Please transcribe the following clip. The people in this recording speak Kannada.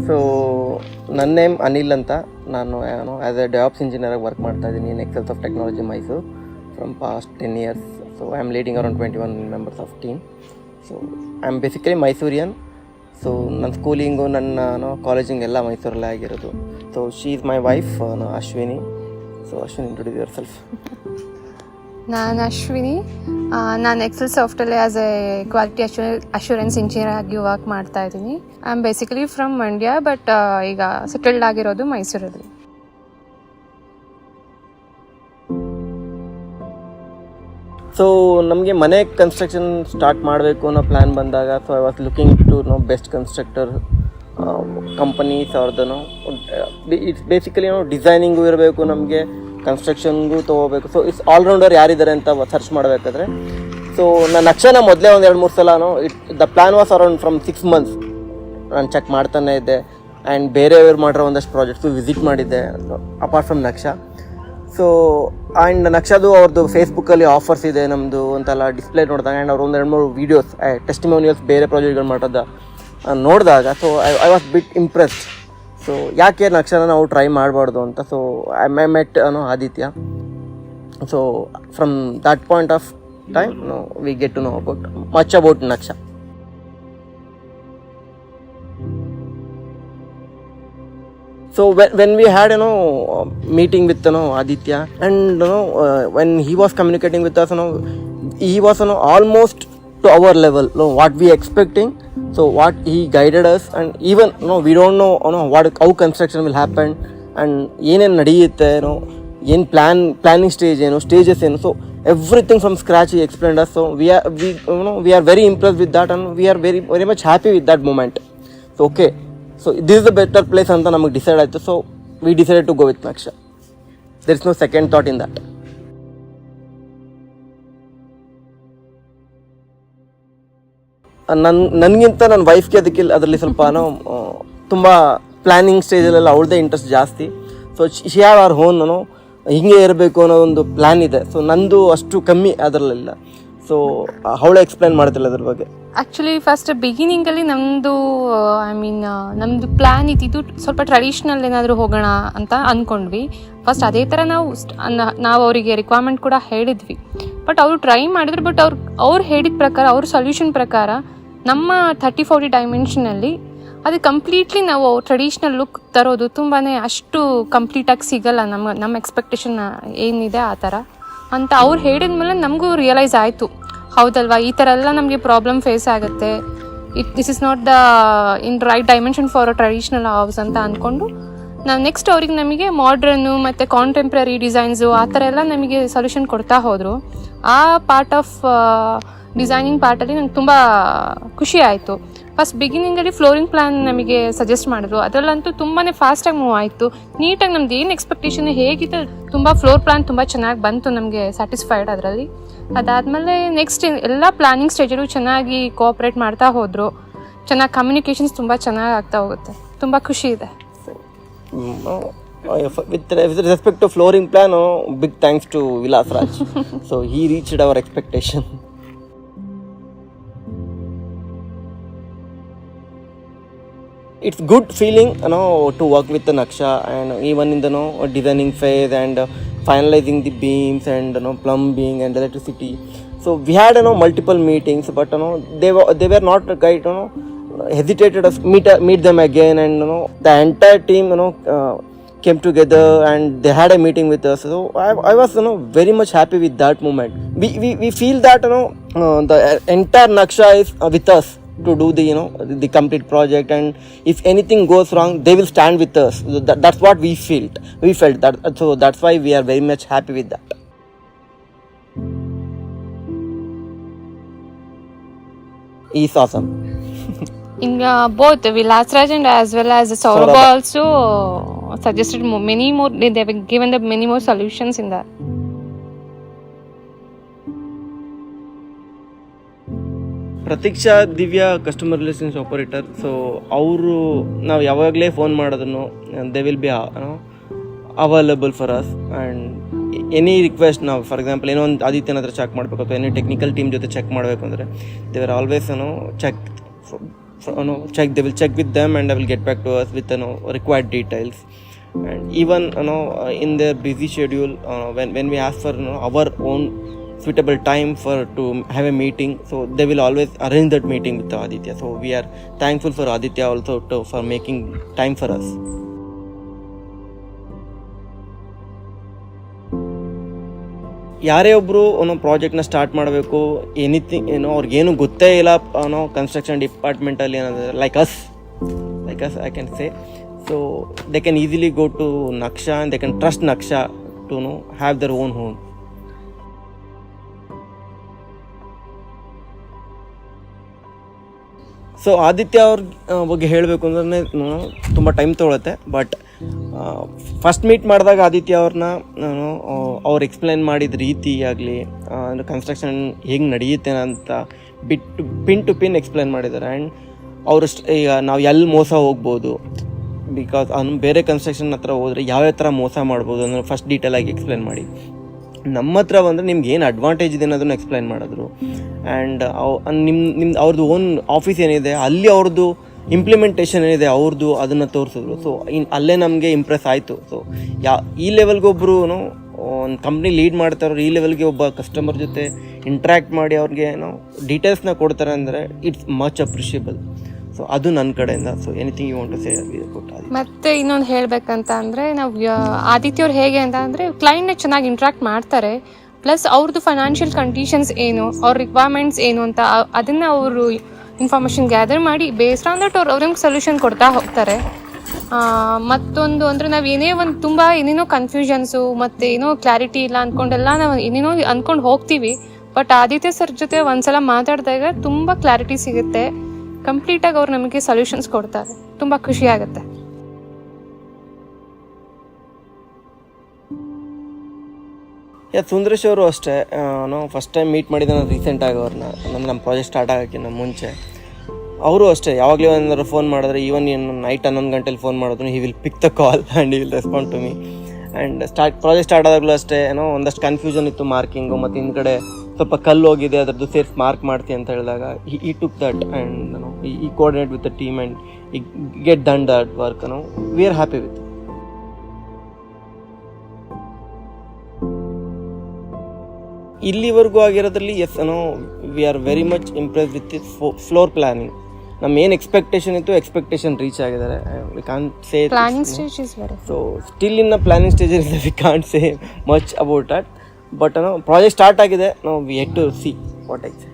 ಸೊ ನನ್ನ ನೇಮ್ ಅನಿಲ್ ಅಂತ. ನಾನು ಆ್ಯಸ್ ಎ ಡೆವಾಪ್ಸ್ ಇಂಜಿನಿಯರಾಗಿ ವರ್ಕ್ ಮಾಡ್ತಾ ಇದ್ದೀನಿ in Excels of technology Mysuru from past 10 years. So I am leading around 21 members of team. So I am basically Mysurean. So ನನ್ನ ಸ್ಕೂಲಿಂಗು ನನ್ನ ಕಾಲೇಜಿಂಗ್ ಎಲ್ಲ ಮೈಸೂರಲ್ಲೇ ಆಗಿರೋದು. So she is my wife Ashwini. So Ashwini, introduce yourself. ನಾನು ಅಶ್ವಿನಿ. ನಾನು ಎಕ್ಸೆಲ್ ಸಾಫ್ಟಲ್ಲಿ as a quality assurance engineer ಆಗಿ ವರ್ಕ್ ಮಾಡ್ತಾ ಇದ್ದೀನಿ. I am basically from Mandya, but ಈಗ ಸೆಟಲ್ಡ್ ಆಗಿರೋದು ಮೈಸೂರಲ್ಲಿ. ಸೊ ನಮಗೆ ಮನೆ ಕನ್ಸ್ಟ್ರಕ್ಷನ್ ಸ್ಟಾರ್ಟ್ ಮಾಡಬೇಕು ಅನ್ನೋ ಪ್ಲ್ಯಾನ್ ಬಂದಾಗ, so I was looking to best constructor companies ಅವ್ರದ್ದು. ಇಟ್ಸ್ ಬೇಸಿಕಲಿ ಡಿಸೈನಿಂಗು ಇರಬೇಕು, ನಮಗೆ ಕನ್ಸ್ಟ್ರಕ್ಷನ್ಗೂ ತೊಗೋಬೇಕು. ಸೊ ಇಟ್ಸ್ ಆಲ್ರೌಂಡರ್ ಯಾರಿದ್ದಾರೆ ಅಂತ ಸರ್ಚ್ ಮಾಡಬೇಕಾದ್ರೆ, ಸೊ ನನ್ನ ನಕ್ಷನ ಮೊದಲೇ ಒಂದು 2-3 ಸಲ the plan was around from 6 months ನಾನು ಚೆಕ್ ಮಾಡ್ತಾನೆ ಇದ್ದೆ. ಆ್ಯಂಡ್ ಬೇರೆಯವ್ರು ಮಾಡಿರೋ ಒಂದಷ್ಟು ಪ್ರಾಜೆಕ್ಟ್ಸು ವಿಸಿಟ್ ಮಾಡಿದ್ದೆ apart from Naksha. So and ನಕ್ಷದು ಅವ್ರದ್ದು ಫೇಸ್ಬುಕ್ಕಲ್ಲಿ ಆಫರ್ಸ್ ಇದೆ ನಮ್ಮದು ಅಂತೆಲ್ಲ ಡಿಸ್ಪ್ಲೇ ನೋಡಿದಾಗ, ಆ್ಯಂಡ್ ಅವ್ರು 1-2-3 ವೀಡಿಯೋಸ್ ಟೆಸ್ಟಿಮೋನಿಯಲ್ಸ್ ಬೇರೆ ಪ್ರಾಜೆಕ್ಟ್ಗಳು ಮಾಡೋದು ನೋಡಿದಾಗ, so I was bit impressed. So ಯಾಕೆ ನಕ್ಷನ ನಾವು ಟ್ರೈ ಮಾಡಬಾರ್ದು ಅಂತ. So I met Aditya. So from that point of time we get to know about much about Naksha. So when we had meeting with Aditya, and when he was communicating with us, he was almost to our level, what we expecting. So what he guided us, and even we don't know how construction will happen, and ಏನೇನು ನಡೆಯುತ್ತೆ, ಏನು planning stage, stages. So everything from scratch he explained us. So we are very impressed with that, and we are very very much happy with that moment. So okay, so this is the better place ಅಂತ ನಮಗೆ ಡಿಸೈಡ್ ಆಯಿತು. So we decided to go with Naksha. There is no second thought in that. ನನಗಿಂತ ನನ್ನ ವೈಫ್ಗೆ ಅದರಲ್ಲಿ ಸ್ವಲ್ಪ ತುಂಬ ಪ್ಲ್ಯಾನಿಂಗ್ ಸ್ಟೇಜಲ್ಲೆಲ್ಲ ಅವ್ಳದೇ ಇಂಟ್ರೆಸ್ಟ್ ಜಾಸ್ತಿ. So she have our own ಹಿಂಗೆ ಇರಬೇಕು ಅನ್ನೋ ಒಂದು ಪ್ಲ್ಯಾನ್ ಇದೆ. ಸೊ ನಂದು ಅಷ್ಟು ಕಮ್ಮಿ ಅದರಲ್ಲಿಲ್ಲ. ಸೊ ಅವಳೇ ಎಕ್ಸ್ಪ್ಲೈನ್ ಮಾಡ್ತಿಲ್ಲ ಅದ್ರ ಬಗ್ಗೆ. ಆ್ಯಕ್ಚುಲಿ ಫಸ್ಟ್ ಬಿಗಿನಿಂಗಲ್ಲಿ ನಮ್ಮದು ನಮ್ಮದು ಪ್ಲ್ಯಾನ್ ಇದ್ದಿದ್ದು ಸ್ವಲ್ಪ ಟ್ರೆಡಿಷ್ನಲ್ ಏನಾದರೂ ಹೋಗೋಣ ಅಂತ ಅಂದ್ಕೊಂಡ್ವಿ. ಫಸ್ಟ್ ಅದೇ ಥರ ನಾವು ಅವರಿಗೆ ರಿಕ್ವೈರ್ಮೆಂಟ್ ಕೂಡ ಹೇಳಿದ್ವಿ. ಬಟ್ ಅವರು ಟ್ರೈ ಮಾಡಿದ್ರು. ಬಟ್ ಅವ್ರು ಹೇಳಿದ ಪ್ರಕಾರ, ಅವ್ರ ಸೊಲ್ಯೂಷನ್ ಪ್ರಕಾರ ನಮ್ಮ 30-40 ಡೈಮೆನ್ಷನಲ್ಲಿ ಅದು ಕಂಪ್ಲೀಟ್ಲಿ ನಾವು ಟ್ರೆಡಿಷ್ನಲ್ ಲುಕ್ ತರೋದು ತುಂಬಾ ಅಷ್ಟು ಕಂಪ್ಲೀಟಾಗಿ ಸಿಗಲ್ಲ. ನಮ್ಮ ಎಕ್ಸ್ಪೆಕ್ಟೇಷನ್ ಏನಿದೆ ಆ ಥರ ಅಂತ ಅವ್ರು ಹೇಳಿದ ಮೇಲೆ ನಮಗೂ ರಿಯಲೈಸ್ ಆಯಿತು, ಹೌದಲ್ವಾ, ಈ ಥರ ಎಲ್ಲ ನಮಗೆ ಪ್ರಾಬ್ಲಮ್ ಫೇಸ್ ಆಗುತ್ತೆ. This is not the right dimension for a traditional house ಅಂತ ಅಂದ್ಕೊಂಡು ನಾವು ನೆಕ್ಸ್ಟ್ ಅವ್ರಿಗೆ ನಮಗೆ ಮಾಡ್ರನ್ನು ಮತ್ತು ಕಾಂಟೆಂಪ್ರರಿ ಡಿಸೈನ್ಸು ಆ ಥರ ಎಲ್ಲ ನಮಗೆ ಸೊಲ್ಯೂಷನ್ ಕೊಡ್ತಾ ಹೋದರು. ಆ ಪಾರ್ಟ್ ಆಫ್ ಡಿಸೈನಿಂಗ್ ಪಾರ್ಟಲ್ಲಿ ನಂಗೆ ತುಂಬ ಖುಷಿ ಆಯಿತು. ಫಸ್ಟ್ ಬಿಗಿನಿಂಗಲ್ಲಿ ಫ್ಲೋರಿಂಗ್ ಪ್ಲ್ಯಾನ್ ನಮಗೆ ಸಜೆಸ್ಟ್ ಮಾಡಿದ್ರು. ಅದರಲ್ಲಂತೂ ತುಂಬಾ ಫಾಸ್ಟಾಗಿ ಮೂವ್ ಆಯಿತು. ನೀಟಾಗಿ ನಮ್ದು ಏನು ಎಕ್ಸ್ಪೆಕ್ಟೇಷನ್ ಹೇಗಿತ್ತು, ತುಂಬ ಫ್ಲೋರ್ ಪ್ಲ್ಯಾನ್ ತುಂಬ ಚೆನ್ನಾಗಿ ಬಂತು, ನಮಗೆ ಸ್ಯಾಟಿಸ್ಫೈಡ್ ಅದರಲ್ಲಿ. ಅದಾದಮೇಲೆ ನೆಕ್ಸ್ಟ್ ಎಲ್ಲ ಪ್ಲ್ಯಾನಿಂಗ್ ಸ್ಟೇಜಲ್ಲೂ ಚೆನ್ನಾಗಿ ಕೋಆಪ್ರೇಟ್ ಮಾಡ್ತಾ ಹೋದರು. ಚೆನ್ನಾಗಿ ಕಮ್ಯುನಿಕೇಷನ್ಸ್ ತುಂಬ ಚೆನ್ನಾಗಿ ಆಗ್ತಾ ಹೋಗುತ್ತೆ. ತುಂಬ ಖುಷಿ ಇದೆ. With respect to flooring plan, big thanks to Vilas Raj. So he reached our expectation. It's good feeling to work with the Naksha, and even in the designing phase and finalizing the beams and plumbing and electricity. So we had multiple meetings, but they were not guide hesitated us meet them again, and the entire team came together and they had a meeting with us. So I was very much happy with that moment. We feel that the entire Naksha is with us to do the complete project, and if anything goes wrong, they will stand with us. That's what we felt that. So that's why we are very much happy with that. He's awesome. In both Vilas Raj and as well as Saurabh also suggested many more. They have given the many more solutions in that. Prateeksha Divya customer relations operator. So ಅವರು ನಾವು ಯಾವಾಗಲೇ ಫೋನ್ ಮಾಡೋದನ್ನು they will be available for us. And any request, ನಾವು ಫಾರ್ ಎಕ್ಸಾಂಪಲ್ ಏನೋ ಒಂದು ಆದಿತ್ಯನ ಹತ್ರ ಚೆಕ್ ಮಾಡಬೇಕು ಅಥವಾ ಎನಿ ಟೆಕ್ನಿಕಲ್ ಟೀಮ್ ಜೊತೆ ಚೆಕ್ ಮಾಡಬೇಕು ಅಂದರೆ they are always check they will check with them and they will get back to us with required details. And even in their busy schedule, when we ask for our own suitable time to have a meeting, so they will always arrange that meeting with Aditya. So we are thankful for Aditya also for making time for us. ಯಾರೇ ಒಬ್ಬರು ಪ್ರಾಜೆಕ್ಟ್ನ ಸ್ಟಾರ್ಟ್ ಮಾಡಬೇಕು, ಎನಿಥಿಂಗ್ ಅವ್ರಿಗೇನು ಗೊತ್ತೇ ಇಲ್ಲ ಕನ್ಸ್ಟ್ರಕ್ಷನ್ ಡಿಪಾರ್ಟ್ಮೆಂಟಲ್ಲಿ ಏನಾದರೂ like as I can say, so they can easily go to Naksha and they can trust Naksha to have their own home. So Aditya ಅವ್ರ ಬಗ್ಗೆ ಹೇಳಬೇಕು ಅಂದ್ರೆ ತುಂಬ ಟೈಮ್ ತೊಗೊಳುತ್ತೆ. ಬಟ್ ಫಸ್ಟ್ ಮೀಟ್ ಮಾಡಿದಾಗ ಆದಿತ್ಯ ಅವ್ರನ್ನ ಅವ್ರು ಎಕ್ಸ್ಪ್ಲೈನ್ ಮಾಡಿದ ರೀತಿ ಆಗಲಿ, ಕನ್ಸ್ಟ್ರಕ್ಷನ್ ಹೇಗೆ ನಡೆಯುತ್ತೆ ಅಂತ ಪಿನ್ ಟು ಪಿನ್ ಎಕ್ಸ್ಪ್ಲೈನ್ ಮಾಡಿದ್ದಾರೆ. ಆ್ಯಂಡ್ ಅವರು ಈಗ ನಾವು ಎಲ್ಲಿ ಮೋಸ ಹೋಗ್ಬೋದು, ಬಿಕಾಸ್ ಅವ್ನು ಬೇರೆ ಕನ್ಸ್ಟ್ರಕ್ಷನ್ ಹತ್ರ ಹೋದರೆ ಯಾವ್ಯಾವ ಥರ ಮೋಸ ಮಾಡ್ಬೋದು ಅನ್ನೋ ಫಸ್ಟ್ ಡೀಟೇಲಾಗಿ ಎಕ್ಸ್ಪ್ಲೈನ್ ಮಾಡಿ, ನಮ್ಮ ಹತ್ರ ಬಂದರೆ ನಿಮ್ಗೆ ಏನು ಅಡ್ವಾಂಟೇಜ್ ಇದೆ ಅನ್ನೋದನ್ನು ಎಕ್ಸ್ಪ್ಲೈನ್ ಮಾಡಿದ್ರು. ಆ್ಯಂಡ್ ನಿಮ್ದು ಅವ್ರದ್ದು ಓನ್ ಆಫೀಸ್ ಏನಿದೆ ಅಲ್ಲಿ ಅವ್ರದ್ದು ಇಂಪ್ಲಿಮೆಂಟೇಷನ್ ಏನಿದೆ ಅವ್ರದ್ದು ಅದನ್ನು ತೋರಿಸಿದ್ರು. ಸೊ ಅಲ್ಲೇ ನಮಗೆ ಇಂಪ್ರೆಸ್ ಆಯಿತು. ಸೊ ಈ ಲೆವೆಲ್ಗೊಬ್ಬರು ಒಂದು ಕಂಪ್ನಿ ಲೀಡ್ ಮಾಡ್ತಾರೋ, ಈ ಲೆವೆಲ್ಗೆ ಒಬ್ಬ ಕಸ್ಟಮರ್ ಜೊತೆ ಇಂಟ್ರ್ಯಾಕ್ಟ್ ಮಾಡಿ ಅವ್ರಿಗೆ ಡೀಟೇಲ್ಸ್ನ ಕೊಡ್ತಾರೆ ಅಂದರೆ ಇಟ್ಸ್ ಮಚ್ ಅಪ್ರಿಷಿಯಬಲ್. ಸೊ ಅದು ನನ್ನ ಕಡೆಯಿಂದ. So anything you want to say ಕೊಟ್ಟು. ಮತ್ತೆ ಇನ್ನೊಂದು ಹೇಳಬೇಕಂತ ಅಂದರೆ, ನಾವು ಆದಿತ್ಯ ಅವ್ರು ಹೇಗೆ ಅಂತ ಅಂದರೆ ಕ್ಲೈಂಟ್ನ ಚೆನ್ನಾಗಿ ಇಂಟ್ರ್ಯಾಕ್ಟ್ ಮಾಡ್ತಾರೆ. ಪ್ಲಸ್ ಅವ್ರದ್ದು ಫೈನಾನ್ಷಿಯಲ್ ಕಂಡೀಷನ್ಸ್ ಏನು, ಅವ್ರ ರಿಕ್ವೈರ್ಮೆಂಟ್ಸ್ ಏನು ಅಂತ ಅದನ್ನು ಅವರು ಇನ್ಫಾರ್ಮೇಷನ್ ಗ್ಯಾದರ್ ಮಾಡಿ ಬೇಸ್ಡ್ ಆನ್ ದಟ್ ಅವ್ರಿಗೆ ಸೊಲ್ಯೂಷನ್ ಕೊಡ್ತಾ ಹೋಗ್ತಾರೆ. ಮತ್ತೊಂದು ಅಂದರೆ ನಾವು ಏನೇನೋ ಕನ್ಫ್ಯೂಷನ್ಸು ಮತ್ತು ಏನೋ ಕ್ಲಾರಿಟಿ ಇಲ್ಲ ಅಂದ್ಕೊಂಡೆಲ್ಲ ನಾವು ಏನೇನೋ ಅಂದ್ಕೊಂಡು ಹೋಗ್ತೀವಿ. ಬಟ್ ಆದಿತ್ಯ ಸರ್ ಜೊತೆ ಒಂದ್ಸಲ ಮಾತಾಡಿದಾಗ ತುಂಬ ಕ್ಲಾರಿಟಿ ಸಿಗುತ್ತೆ. ಕಂಪ್ಲೀಟಾಗಿ ಅವ್ರು ನಮಗೆ ಸೊಲ್ಯೂಷನ್ಸ್ ಕೊಡ್ತಾರೆ. ತುಂಬ ಖುಷಿ ಆಗುತ್ತೆ. ಸುಂದರೇಶ್ ಅವರು ಅಷ್ಟೇ, ನಾವು ಫಸ್ಟ್ ಟೈಮ್ ಮೀಟ್ ಮಾಡಿದ ರೀಸೆಂಟಾಗಿ ಅವ್ರನ್ನ ನಮ್ಮ ಪ್ರಾಜೆಕ್ಟ್ ಸ್ಟಾರ್ಟ್ ಆಗೋಕ್ಕಿಂತ ಮುಂಚೆ. ಅವರು ಅಷ್ಟೇ, ಯಾವಾಗಲೂ ಏನಾದ್ರು ಫೋನ್ ಮಾಡಿದ್ರೆ, ಈವನ್ ನೈಟ್ 11 ಗಂಟೆಲಿ ಫೋನ್ ಮಾಡಿದ್ರು he will pick the call and he will respond to me. And project start ಆದಾಗಲೂ ಅಷ್ಟೇ ಒಂದಷ್ಟು ಕನ್ಫ್ಯೂಷನ್ ಇತ್ತು ಮಾರ್ಕಿಂಗು, ಮತ್ತು ಹಿಂದ್ಗಡೆ ಸ್ವಲ್ಪ ಕಲ್ಲು ಹೋಗಿದೆ ಅದರದ್ದು ಸೇರ್ಸಿ ಮಾರ್ಕ್ ಮಾಡ್ತೀನಿ ಅಂತ ಹೇಳಿದಾಗ he took that and he coordinate with the team and he get done that work. We are happy with. ಇಲ್ಲಿವರೆಗೂ ಆಗಿರೋದ್ರಲ್ಲಿ we are very much impress with floor planning. ನಮ್ಮ ಏನು ಎಕ್ಸ್ಪೆಕ್ಟೇಷನ್ ರೀಚ್ ಆಗಿದ್ದಾರೆ. We can't say planning stage is very, so still in the planning stage is we can't say much about that. But project start ಆಗಿದೆ. ನಾವು we had to see what I say.